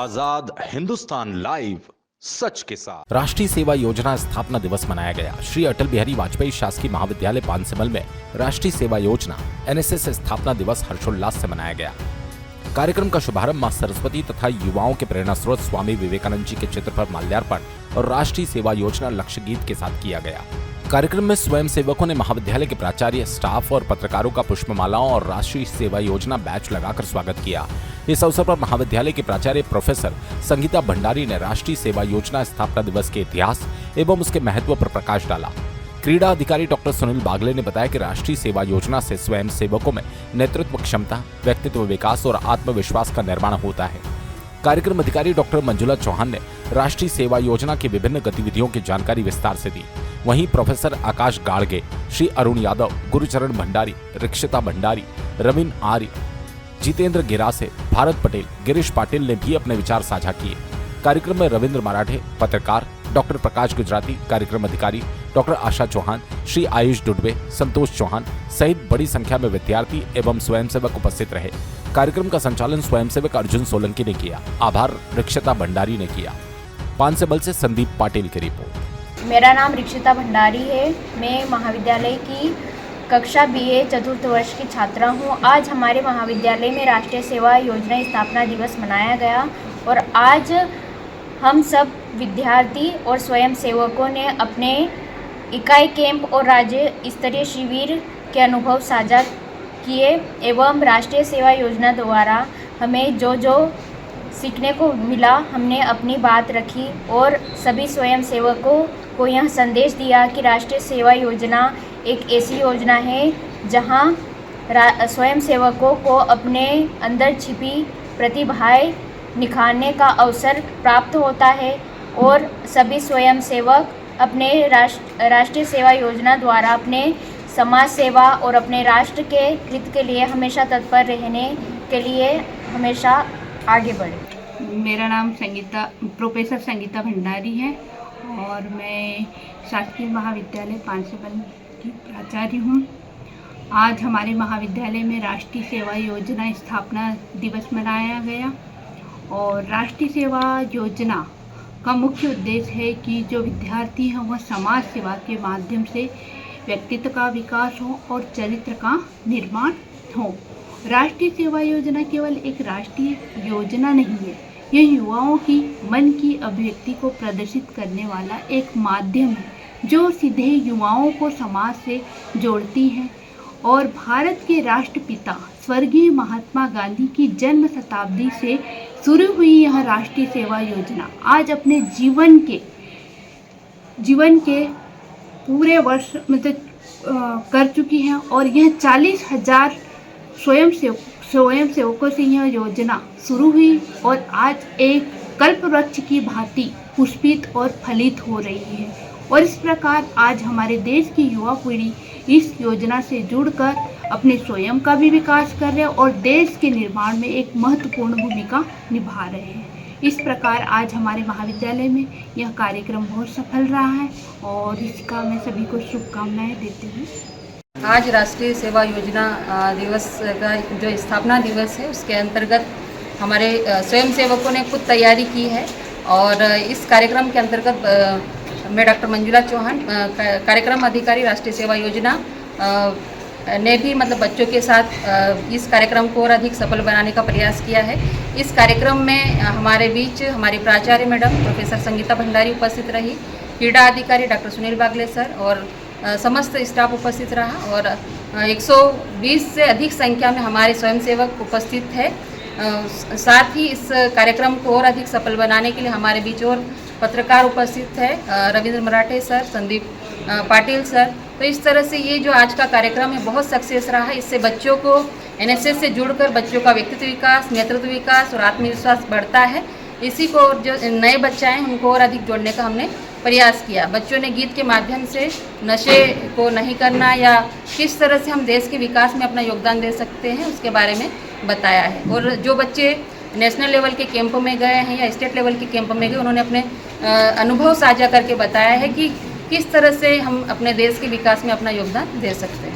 आजाद Hindustan live, सच के साथ। राष्ट्रीय सेवा योजना स्थापना दिवस मनाया गया। श्री अटल बिहारी वाजपेयी शासकीय महाविद्यालय पानसेमल में राष्ट्रीय सेवा योजना एनएसएस स्थापना दिवस हर्षोल्लास से मनाया गया। कार्यक्रम का शुभारंभ मां सरस्वती तथा युवाओं के प्रेरणा स्रोत स्वामी विवेकानंद जी के चित्र पर माल्यार्पण और राष्ट्रीय सेवा योजना लक्ष्य गीत के साथ किया गया। कार्यक्रम में स्वयं सेवकों ने महाविद्यालय के प्राचार्य, स्टाफ और पत्रकारों का पुष्पमालाओं और राष्ट्रीय सेवा योजना बैच लगाकर स्वागत किया। इस अवसर पर महाविद्यालय के प्राचार्य प्रोफेसर संगीता भंडारी ने राष्ट्रीय सेवा योजना स्थापना दिवस के इतिहास एवं उसके महत्व पर प्रकाश डाला। क्रीड़ा अधिकारी डॉक्टर सुनील बागले ने बताया कि राष्ट्रीय सेवा योजना से स्वयं सेवकों में नेतृत्व क्षमता, व्यक्तित्व विकास और आत्मविश्वास का निर्माण होता है। कार्यक्रम अधिकारी डॉक्टर मंजुला चौहान ने राष्ट्रीय सेवा योजना की विभिन्न गतिविधियों की जानकारी विस्तार से दी। वहीं प्रोफेसर आकाश गाड़गे, श्री अरुण यादव, गुरुचरण भंडारी, रिक्षिता भंडारी, रवीन आर्य, जितेंद्र गिरासे, भारत पटेल, गिरीश पाटिल ने भी अपने विचार साझा किए। कार्यक्रम में रविंद्र मराठे, पत्रकार डॉक्टर प्रकाश गुजराती, कार्यक्रम अधिकारी डॉक्टर आशा चौहान, श्री आयुष डुडवे, संतोष चौहान सहित बड़ी संख्या में विद्यार्थी एवं स्वयंसेवक उपस्थित रहे। कार्यक्रम का संचालन स्वयंसेवक अर्जुन सोलंकी ने किया। आभार रिक्षिता भंडारी ने किया। पानसेमल से संदीप पाटिल की रिपोर्ट। मेरा नाम रिक्षिता भंडारी है। मैं महाविद्यालय की कक्षा BA चतुर्थ वर्ष की छात्रा हूँ। आज हमारे महाविद्यालय में राष्ट्रीय सेवा योजना स्थापना दिवस मनाया गया और आज हम सब विद्यार्थी और स्वयंसेवकों ने अपने इकाई कैंप और राज्य स्तरीय शिविर के अनुभव साझा किए एवं राष्ट्रीय सेवा योजना द्वारा हमें जो सीखने को मिला, हमने अपनी बात रखी और सभी स्वयंसेवकों को यह संदेश दिया कि राष्ट्रीय सेवा योजना एक ऐसी योजना है जहां स्वयंसेवकों को अपने अंदर छिपी प्रतिभाएं निखारने का अवसर प्राप्त होता है और सभी स्वयंसेवक अपने राष्ट्रीय सेवा योजना द्वारा अपने समाज सेवा और अपने राष्ट्र के हित के लिए हमेशा तत्पर रहने के लिए हमेशा आगे बढ़े। मेरा नाम प्रोफेसर संगीता भंडारी है और मैं शासकीय महाविद्यालय पानसेमल की प्राचार्य हूँ। आज हमारे महाविद्यालय में राष्ट्रीय सेवा योजना स्थापना दिवस मनाया गया और राष्ट्रीय सेवा योजना का मुख्य उद्देश्य है कि जो विद्यार्थी हैं वह समाज सेवा के माध्यम से व्यक्तित्व का विकास हो और चरित्र का निर्माण हो। राष्ट्रीय सेवा योजना केवल एक राष्ट्रीय योजना नहीं है, यह युवाओं की मन की अभिव्यक्ति को प्रदर्शित करने वाला एक माध्यम है जो सीधे युवाओं को समाज से जोड़ती है। और भारत के राष्ट्रपिता स्वर्गीय महात्मा गांधी की जन्म शताब्दी से शुरू हुई यह राष्ट्रीय सेवा योजना आज अपने जीवन के पूरे वर्ष कर चुकी है और यह 40,000 स्वयंसेवकों से यह योजना शुरू हुई और आज एक कल्पवृक्ष की भांति पुष्पित और फलित हो रही है। और इस प्रकार आज हमारे देश की युवा पीढ़ी इस योजना से जुड़कर अपने स्वयं का भी विकास कर रहे हैं और देश के निर्माण में एक महत्वपूर्ण भूमिका निभा रहे हैं। इस प्रकार आज हमारे महाविद्यालय में यह कार्यक्रम बहुत सफल रहा है और इसका मैं सभी को शुभकामनाएं देती हूँ। आज राष्ट्रीय सेवा योजना दिवस का जो स्थापना दिवस है उसके अंतर्गत हमारे स्वयंसेवकों ने खुद तैयारी की है और इस कार्यक्रम के अंतर्गत मैं डॉक्टर मंजुला चौहान, कार्यक्रम अधिकारी राष्ट्रीय सेवा योजना ने भी बच्चों के साथ इस कार्यक्रम को और अधिक सफल बनाने का प्रयास किया है। इस कार्यक्रम में हमारे बीच हमारी प्राचार्य मैडम प्रोफेसर संगीता भंडारी उपस्थित रही, क्रीड़ा अधिकारी डॉक्टर सुनील बागले सर और समस्त स्टाफ उपस्थित रहा और 120 से अधिक संख्या में हमारे स्वयंसेवक उपस्थित है। साथ ही इस कार्यक्रम को और अधिक सफल बनाने के लिए हमारे बीच और पत्रकार उपस्थित है, रविंद्र मराठे सर, संदीप पाटिल सर। तो इस तरह से ये जो आज का कार्यक्रम है बहुत सक्सेस रहा है। इससे बच्चों को एनएसएस से जुड़कर बच्चों का व्यक्तित्व विकास, नेतृत्व विकास और आत्मविश्वास बढ़ता है। इसी को जो नए बच्चे हैं उनको और अधिक जोड़ने का हमने प्रयास किया। बच्चों ने गीत के माध्यम से नशे को नहीं करना या किस तरह से हम देश के विकास में अपना योगदान दे सकते हैं उसके बारे में बताया है। और जो बच्चे नेशनल लेवल के कैंप में गए हैं या स्टेट लेवल के कैंप में गए उन्होंने अपने अनुभव साझा करके बताया है कि किस तरह से हम अपने देश के विकास में अपना योगदान दे सकते हैं।